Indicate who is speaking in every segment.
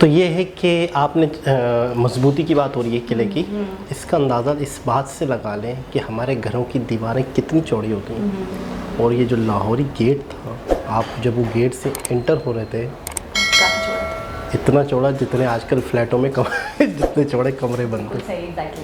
Speaker 1: तो ये है कि आपने मजबूती की बात हो रही है किले की, इसका अंदाज़ा इस बात से लगा लें कि हमारे घरों की दीवारें कितनी चौड़ी होती हैं। और ये जो लाहौरी गेट था, आप जब वो गेट से एंटर हो रहे थे, इतना चौड़ा जितने आजकल फ्लैटों में जितने चौड़े कमरे बनते हैं,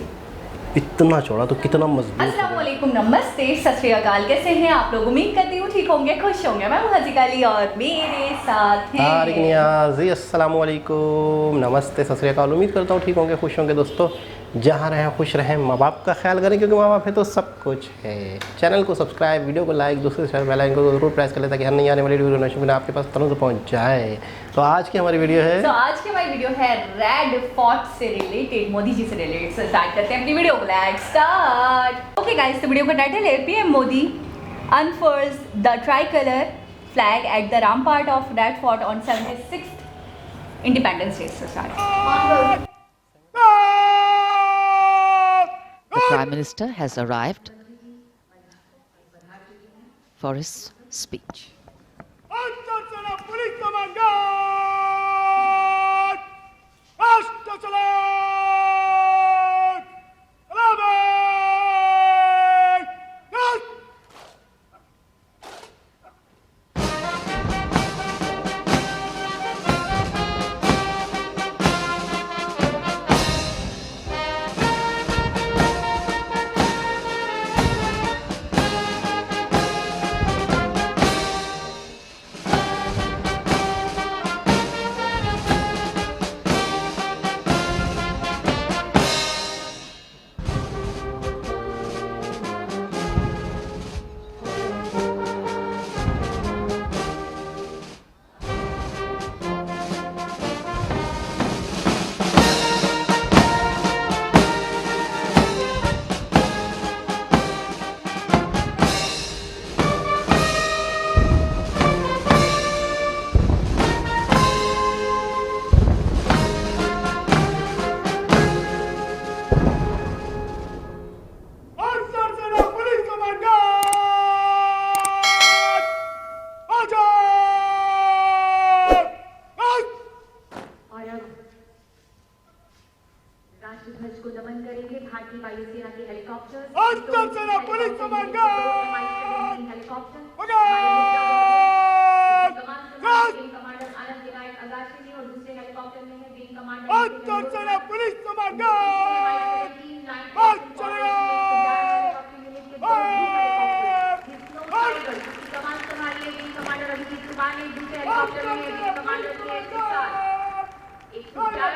Speaker 1: इतना चौड़ा, तो कितना मजबूत।
Speaker 2: अस्सलाम वालेकुम, नमस्ते, सत श्री अकाल। कैसे हैं आप लोग? उम्मीद करती हूँ ठीक होंगे, खुश होंगे। मैं हज़ीका अली और मेरे साथ हैं
Speaker 1: तारिक नियाज़ी। अस्सलाम वालेकुम, नमस्ते, सत श्री अकाल। उम्मीद करता हूँ ठीक होंगे, खुश होंगे। दोस्तों, जहाँ रहें खुश रहें, माँ बाप का ख्याल करें, क्योंकि माँ बाप है तो सब कुछ है। चैनल को सब्सक्राइब, वीडियो को लाइक, दूसरे से बेल आइकन को जरूर प्रेस कर लें ताकि हर नई आने वाली वीडियो नोटिफिकेशन आपके पास तुरंत पहुँच जाए। तो आज की हमारी वीडियो है
Speaker 2: रेड फोर्ट से रिलेटेड, मोदी जी से रिलेटेड। स्टार्ट करते हैं अपनी वीडियो को। Let's start. ओके गाइस, तो वीडियो का टाइटल है PM Modi unfurls the tricolor flag at the rampart of Red Fort on 76th Independence Day. So start.
Speaker 3: The Prime Minister has arrived for his speech.
Speaker 4: राष्ट्रध्वज को नमन करेंगे भारतीय वायुसेना के helicopter helicopter commander आनंद विनायक अगाशी जी और दूसरे हेलीकॉप्टर में है विंग कमांडर अभिजीत कुमार ने दूसरे हेलीकॉप्टर में विंग कमांडर के साथ 111 हेलीकॉप्टर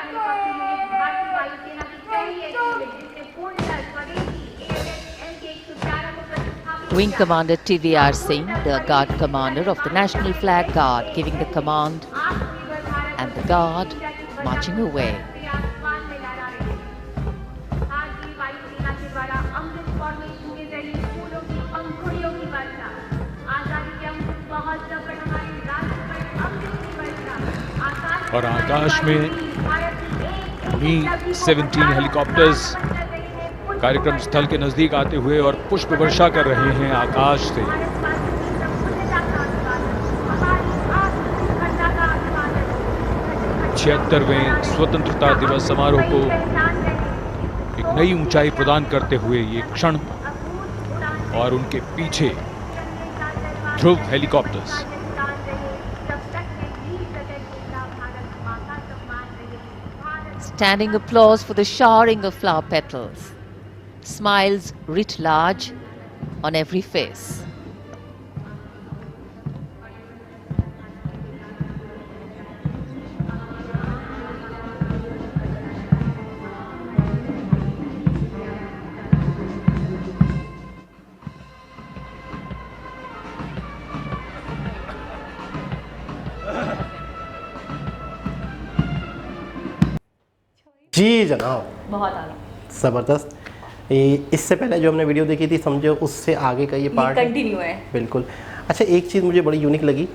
Speaker 4: यूनिट भारतीय वायुसेना की पहली ऐसी यूनिट जिसने पूर्णतः स्वदेशी AFSM के 111 को प्रतिस्थापित
Speaker 3: Wing Commander TVR Singh, the Guard Commander of the National Flag Guard, giving the command, and the Guard marching away.
Speaker 5: और आकाश में Mi-17 हेलीकॉप्टर्स कार्यक्रम स्थल के नजदीक आते हुए और पुष्प वर्षा कर रहे हैं आकाश से। 76वें स्वतंत्रता दिवस समारोह को एक नई ऊंचाई प्रदान करते हुए ये क्षण, और उनके पीछे ध्रुव helicopters.
Speaker 3: Standing applause for the showering of flower petals. Smiles writ large on every face.
Speaker 1: जी जनाब,
Speaker 2: बहुत आगे
Speaker 1: ज़बरदस्त। इससे पहले जो हमने वीडियो देखी थी, समझो उससे आगे का ये पार्ट
Speaker 2: कंटिन्यू है।
Speaker 1: बिल्कुल। अच्छा, एक चीज़ मुझे बड़ी यूनिक लगी,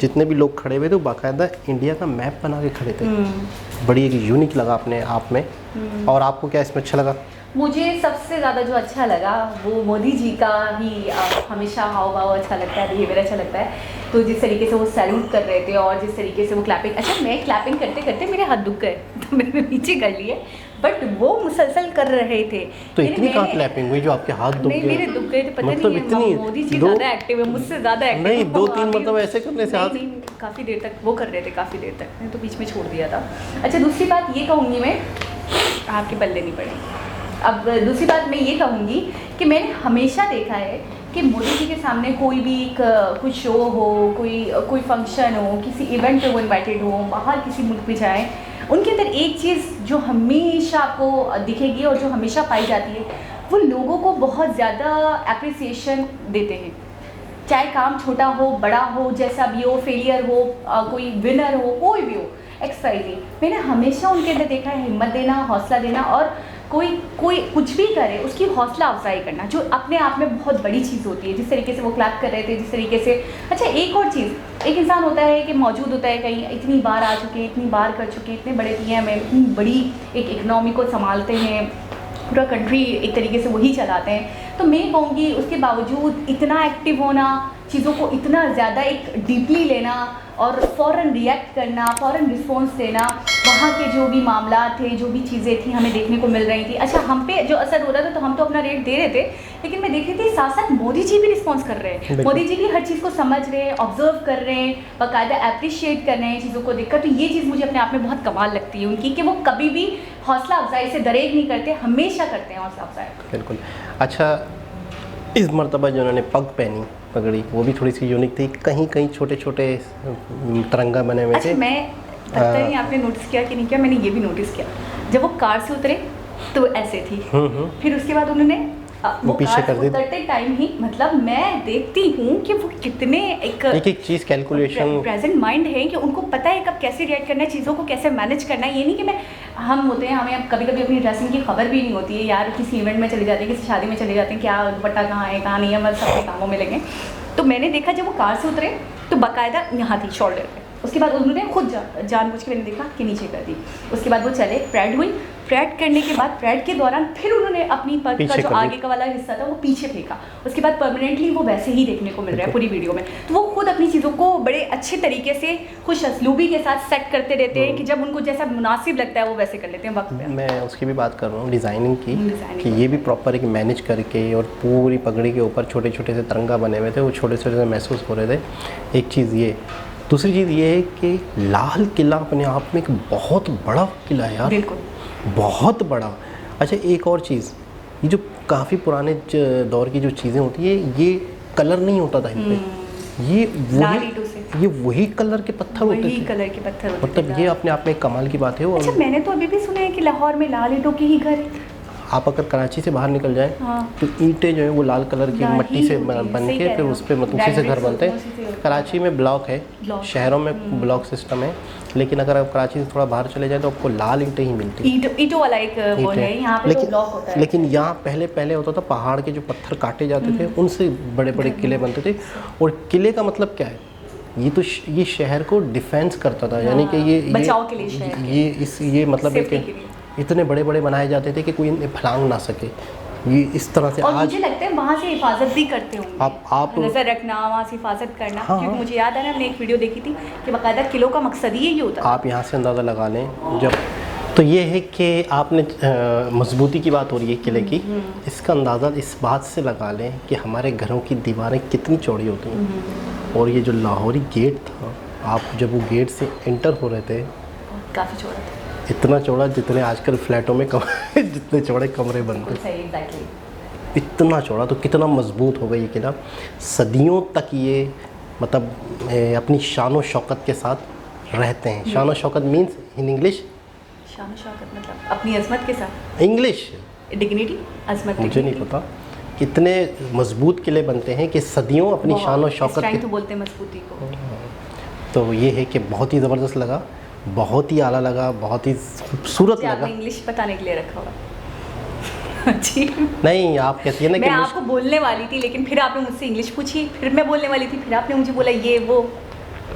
Speaker 1: जितने भी लोग खड़े हुए थे वो बाकायदा इंडिया का मैप बना के खड़े थे। बड़ी एक यूनिक लगा अपने आप में। और आपको क्या इसमें अच्छा लगा?
Speaker 2: मुझे सबसे ज़्यादा जो अच्छा लगा वो मोदी जी का ही हमेशा हाव भाव अच्छा लगता है, बिहेवियर अच्छा लगता है। तो जिस तरीके से वो सैल्यूट कर रहे थे और जिस तरीके से वो क्लैपिंग, अच्छा मैं क्लैपिंग करते करते मेरे हाथ दुख गए तो मैंने नीचे कर लिए, बट वो मुसलसल कर रहे थे।
Speaker 1: तो इतनी कहाँ क्लैपिंग हुई जो आपके हाथ दुख गए?
Speaker 2: मेरे दुख गए थे, पता
Speaker 1: मतलब
Speaker 2: नहीं
Speaker 1: इतनी
Speaker 2: मोदी जी ज़्यादा एक्टिव है, मुझसे ज़्यादा एक्टिव
Speaker 1: नहीं, 2-3 मतलब ऐसे करने से हाथ,
Speaker 2: नहीं, काफ़ी देर तक वो कर रहे थे, काफ़ी देर तक, मैंने तो बीच में छोड़ दिया था। अच्छा दूसरी बात ये कहूँगी मैं, आपके पल्ले नहीं पड़े। अब दूसरी बात मैं ये कहूँगी कि मैंने हमेशा देखा है कि मोदी जी के सामने कोई भी कुछ शो हो, कोई फंक्शन हो, किसी इवेंट पे वो इन्वाइटेड हो, बाहर किसी मुल्क पे जाएँ, उनके अंदर एक चीज़ जो हमेशा आपको दिखेगी और जो हमेशा पाई जाती है, वो लोगों को बहुत ज़्यादा अप्रिसिएशन देते हैं। चाहे काम छोटा हो, बड़ा हो, जैसा भी हो, फेलियर हो, कोई विनर हो, कोई भी हो, एक्सवाइजी, मैंने हमेशा उनके अंदर देखा है हिम्मत देना, हौसला देना, और कोई कुछ भी करे उसकी हौसला अफजाई करना, जो अपने आप में बहुत बड़ी चीज़ होती है। जिस तरीके से वो क्लैप कर रहे थे, जिस तरीके से, अच्छा एक और चीज़, एक इंसान होता है कि मौजूद होता है कहीं, इतनी बार आ चुके हैं, इतनी बार कर चुके हैं, इतने बड़े पीएम हैं, इतनी बड़ी एक इकनॉमी को संभालते हैं, पूरा कंट्री एक तरीके से वही चलाते हैं, तो मैं कहूँगी उसके बावजूद इतना एक्टिव होना, चीज़ों को इतना ज़्यादा एक डीपली लेना और फ़ौरन रिएक्ट करना, फ़ौरन रिस्पॉन्स देना, वहाँ के जो भी मामला थे, जो भी चीज़ें थी हमें देखने को मिल रही थी। अच्छा हम पे जो असर हो रहा था तो हम तो अपना रेट दे रहे थे, लेकिन मैं देख रही थी साथ साथ मोदी जी भी रिस्पॉन्स कर रहे हैं, मोदी जी भी हर चीज़ को समझ रहे हैं, ऑब्जर्व कर रहे हैं, बाकायदा अप्रिशिएट कर रहे हैं चीज़ों को देखकर। तो ये चीज़ मुझे अपने आप में बहुत कमाल लगती है उनकी, कि वो कभी भी हौसला अफजाई से दरेग नहीं करते, हमेशा करते हैं हौसला अफजाई।
Speaker 1: बिल्कुल। अच्छा इस मरतबा जो उन्होंने पग पहनी, पगड़ी, वो भी थोड़ी सी यूनिक थी, कहीं कहीं छोटे छोटे तिरंगा बने हुए थे।
Speaker 2: अच्छा मैं पता नहीं आपने नोटिस किया कि नहीं किया, मैंने ये भी नोटिस किया, जब वो कार से उतरे तो ऐसे थी, फिर उसके बाद उन्होंने वो
Speaker 1: पीछे
Speaker 2: कार
Speaker 1: कर दी,
Speaker 2: उतरते टाइम ही, मतलब मैं देखती हूँ कि वो कितने
Speaker 1: एक चीज़ कैलकुलेशन,
Speaker 2: प्रेजेंट माइंड है कि उनको पता है कब कैसे रिएक्ट करना है, चीज़ों को कैसे मैनेज करना है। ये नहीं कि हम होते हैं, हमें कभी कभी अपनी ड्रेसिंग की खबर भी नहीं होती है यार, किसी इवेंट में चले जाते हैं, किसी शादी में चले जाते हैं, क्या दुपट्टा कहाँ है कहाँ नहीं है, बस अपने कामों में लगे। तो मैंने देखा जब वो कार से उतरे तो बाकायदा यहाँ थी शोल्डर पे, उसके बाद उन्होंने खुद जानबूझ के मैंने देखा कि नीचे कर दी, उसके बाद वो चले, परेड हुई, परेड करने के बाद परेड के दौरान फिर उन्होंने अपनी पग का जो आगे का वाला हिस्सा था वो पीछे फेंका, उसके बाद परमानेंटली वो वैसे ही देखने को मिल रहा है पूरी वीडियो में। तो वो खुद अपनी चीज़ों को बड़े अच्छे तरीके से खुश असलूबी के साथ सेट करते रहते हैं कि जब उनको जैसा मुनासिब लगता है वो वैसे कर लेते हैं वक्त पे।
Speaker 1: मैं उसकी भी बात कर रहा हूँ डिज़ाइनिंग की, कि ये भी प्रॉपर एक मैनेज करके, और पूरी पगड़ी के ऊपर छोटे छोटे से तिरंगा बने हुए थे, वो छोटे छोटे से महसूस हो रहे थे। एक चीज़ ये, दूसरी चीज़ ये है कि लाल किला अपने आप में एक बहुत बड़ा किला है यार, बिल्कुल बहुत बड़ा। अच्छा एक और चीज़, ये जो काफ़ी पुराने दौर की जो चीज़ें होती है, ये कलर नहीं होता था इन पे, ये वही कलर के पत्थर होते थे,
Speaker 2: वही कलर के पत्थर होते थे,
Speaker 1: मतलब ये अपने आप में एक कमाल की बात है। और
Speaker 2: अच्छा मैंने तो अभी भी सुना है कि लाहौर में लाल ईंटों के ही घर है।
Speaker 1: आप अगर कराची से बाहर निकल जाए तो ईंटें जो है वो लाल कलर की मट्टी से बन के फिर उस पर मतलब उसी से घर बनते हैं। कराची में ब्लॉक है, शहरों में ब्लॉक सिस्टम है, लेकिन अगर आप कराची से थोड़ा बाहर चले जाए तो आपको लाल ईंटें ही मिलती हैं,
Speaker 2: ईंटों वाला एक वो है, यहाँ पे तो ब्लॉक होता है।
Speaker 1: लेकिन यहाँ पहले होता था पहाड़ के जो पत्थर काटे जाते थे उनसे बड़े बड़े किले बनते थे। और किले का मतलब क्या है, ये तो ये शहर को डिफेंस करता था, यानी कि ये
Speaker 2: बचाव के लिए शहर
Speaker 1: ये मतलब है कि इतने बड़े बड़े बनाए जाते थे कि कोई इन्हें फलांग ना सके, ये इस तरह से।
Speaker 2: और
Speaker 1: आज
Speaker 2: मुझे लगता है वहाँ से हिफाजत भी करते होंगे,
Speaker 1: आप
Speaker 2: नज़र रखना, वहाँ से हिफाजत करना।
Speaker 1: हाँ,
Speaker 2: क्योंकि मुझे याद है ना, हमने एक वीडियो देखी थी कि बाकायदा किलों का मकसद ही यही होता है।
Speaker 1: आप यहाँ से अंदाज़ा लगा लें जब, तो ये है कि आपने मजबूती की बात हो रही है किले की, इसका अंदाज़ा इस बात से लगा लें कि हमारे घरों की दीवारें कितनी चौड़ी होती हैं। और ये जो लाहौरी गेट था, आप जब वो गेट से एंटर हो रहे थे,
Speaker 2: काफ़ी चौड़ा था,
Speaker 1: इतना चौड़ा जितने आजकल फ्लैटों में जितने चौड़े कमरे बनते हैं, इतना चौड़ा। तो कितना मजबूत होगा ये किला, सदियों तक ये मतलब अपनी शान और शौकत के साथ रहते हैं। शान और शौकत मीन्स इन इंग्लिश,
Speaker 2: शान और शौकत मतलब अपनी अजमत के साथ,
Speaker 1: इंग्लिश
Speaker 2: डिग्निटी, अजमत,
Speaker 1: मुझे नहीं पता। कितने मजबूत किले बनते हैं कि सदियों अपनी शान और शौकत के,
Speaker 2: तो बोलते हैं मजबूती को।
Speaker 1: तो ये है कि बहुत ही ज़बरदस्त लगा, बहुत ही आला लगा, बहुत ही खूबसूरत लगा।
Speaker 2: इंग्लिश बताने के लिए रखा हुआ जी
Speaker 1: नहीं, आप कहती है ना
Speaker 2: मैं
Speaker 1: कि
Speaker 2: आपको बोलने वाली थी, लेकिन फिर आपने मुझसे इंग्लिश पूछी, फिर मैं बोलने वाली थी, फिर आपने मुझे बोला ये वो।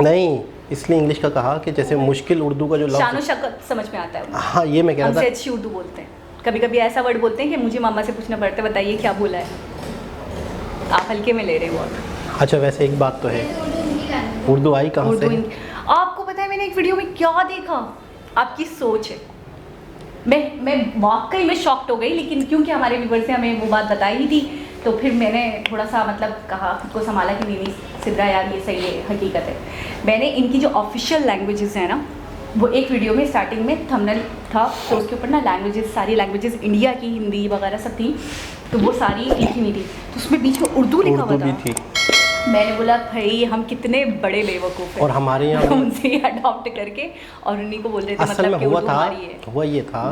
Speaker 1: नहीं, इसलिए इंग्लिश का कहा कि जैसे मुश्किल उर्दू का जो
Speaker 2: शान और शौकत समझ में आता है।
Speaker 1: हाँ, ये मैं कह रहा था,
Speaker 2: अच्छी उर्दू बोलते हैं, कभी कभी ऐसा वर्ड बोलते हैं कि मुझे मामा से पूछना पड़ता है, बताइए क्या बोला है। आप हल्के में ले रहे हो बहुत।
Speaker 1: अच्छा वैसे एक बात तो है, उर्दू आई कहाँ से?
Speaker 2: आपको पता है मैंने एक वीडियो में क्या देखा, आपकी सोच है। मैं वाकई में शॉक्ड हो गई, लेकिन क्योंकि हमारे व्यूवर्स ने हमें वो बात बताई ही थी, तो फिर मैंने थोड़ा सा मतलब कहा, खुद को संभाला कि नहीं सिद्रा यार ये सही है, हकीकत है। मैंने इनकी जो ऑफिशियल लैंग्वेजेस हैं ना, वो एक वीडियो में स्टार्टिंग में थंबनेल था, तो उसके ऊपर ना लैंग्वेजेस, सारी लैंग्वेजेस इंडिया की, हिंदी वगैरह सब थी, तो वो सारी लिखी हुई थी, तो उसमें बीच में उर्दू लिखा हुआ था।
Speaker 1: थी।
Speaker 2: मैंने बोला भाई हम कितने बड़े बेवकूफ़ हैं,
Speaker 1: और हमारे यहाँ
Speaker 2: उनसे अडॉप्ट करके और उन्हीं को बोल रहे थे
Speaker 1: असल
Speaker 2: मतलब
Speaker 1: में
Speaker 2: कि
Speaker 1: हुआ
Speaker 2: उर्दू
Speaker 1: था,
Speaker 2: हमारी है।
Speaker 1: हुआ ये था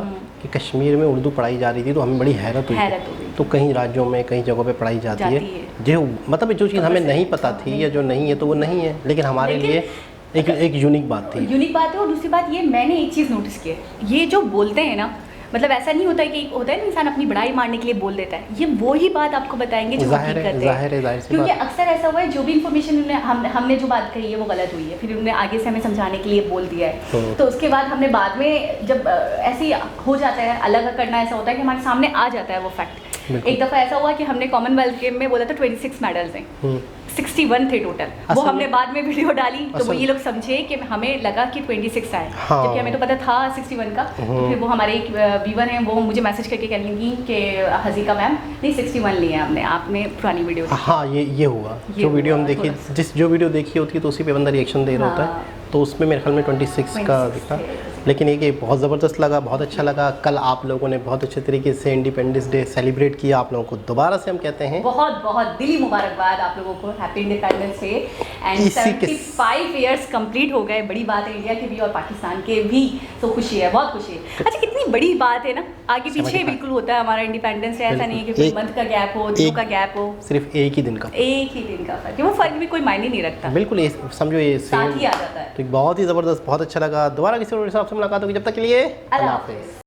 Speaker 1: कि कश्मीर में उर्दू पढ़ाई जा रही थी, तो हमें बड़ी हैरत हुई। तो कई राज्यों में कई जगहों पे पढ़ाई जाती है जो मतलब जो चीज़ हमें नहीं पता थी या जो नहीं है तो वो नहीं है, लेकिन हमारे लिए एक यूनिक बात थी।
Speaker 2: यूनिक बात है। और दूसरी बात ये, मैंने एक चीज़ नोटिस की है, ये जो बोलते हैं ना, मतलब ऐसा नहीं होता है कि होता है ना इंसान अपनी बड़ाई मारने के लिए बोल देता है, ये वो ही बात आपको बताएंगे जो हकीकत है।
Speaker 1: जाहिर है
Speaker 2: क्योंकि अक्सर ऐसा हुआ है जो भी इन्फॉर्मेशन हमने जो बात कही है वो गलत हुई है, फिर उन्होंने आगे से हमें समझाने के लिए बोल दिया है, तो उसके बाद हमने बाद में जब ऐसे ही हो जाता है, अलग करना ऐसा होता है कि हमारे सामने आ जाता है वो फैक्ट। एक दफ़ा ऐसा हुआ कि हमने कॉमनवेल्थ गेम में बोला था 26 मेडल्स हैं, 61 थे टोटल, वो हमने बाद में वीडियो डाली तो वो ये लोग समझे कि हमें लगा कि 26 आए, जबकि हमें तो पता था 61 का। तो फिर वो हमारे एक व्यूवर हैं, वो मुझे मैसेज करके कहने लगी कि हज़ीका मैम नहीं 61 लिए हमने, आपने पुरानी वीडियो।
Speaker 1: हाँ ये हुआ, जो वीडियो हम देखी, जो वीडियो देखी होती है तो उसी पे बंदा रिएक्शन दे रहा होता है, तो उसमें मेरे ख्याल में 26 का दिखा। लेकिन ये बहुत ज़बरदस्त लगा, बहुत अच्छा लगा। कल आप लोगों ने बहुत अच्छे तरीके से इंडिपेंडेंस डे सेलिब्रेट किया, आप लोगों को दोबारा से हम कहते हैं
Speaker 2: बहुत बहुत दिली मुबारकबाद आप लोगों को, happy independence day. And 75 years complete हो गए, बड़ी बात है इंडिया के भी और पाकिस्तान के भी, तो खुशी है, बहुत खुशी है। अच्छा कितनी बड़ी बात है ना, आगे पीछे बिल्कुल होता है हमारा इंडिपेंडेंस डे, ऐसा नहीं है कि कोई मंथ का गैप हो, दिनों का गैप हो,
Speaker 1: सिर्फ एक ही दिन का
Speaker 2: फर्क है, वो फर्क भी कोई मायने नहीं रखता,
Speaker 1: बिल्कुल समझो ये
Speaker 2: साथ ही आ जाता है।
Speaker 1: तो बहुत ही ज़बरदस्त, बहुत अच्छा लगा। दोबारा किसी और हिसाब से मुलाकात होगी, जब तक के लिए अल्लाह हाफ़िज़।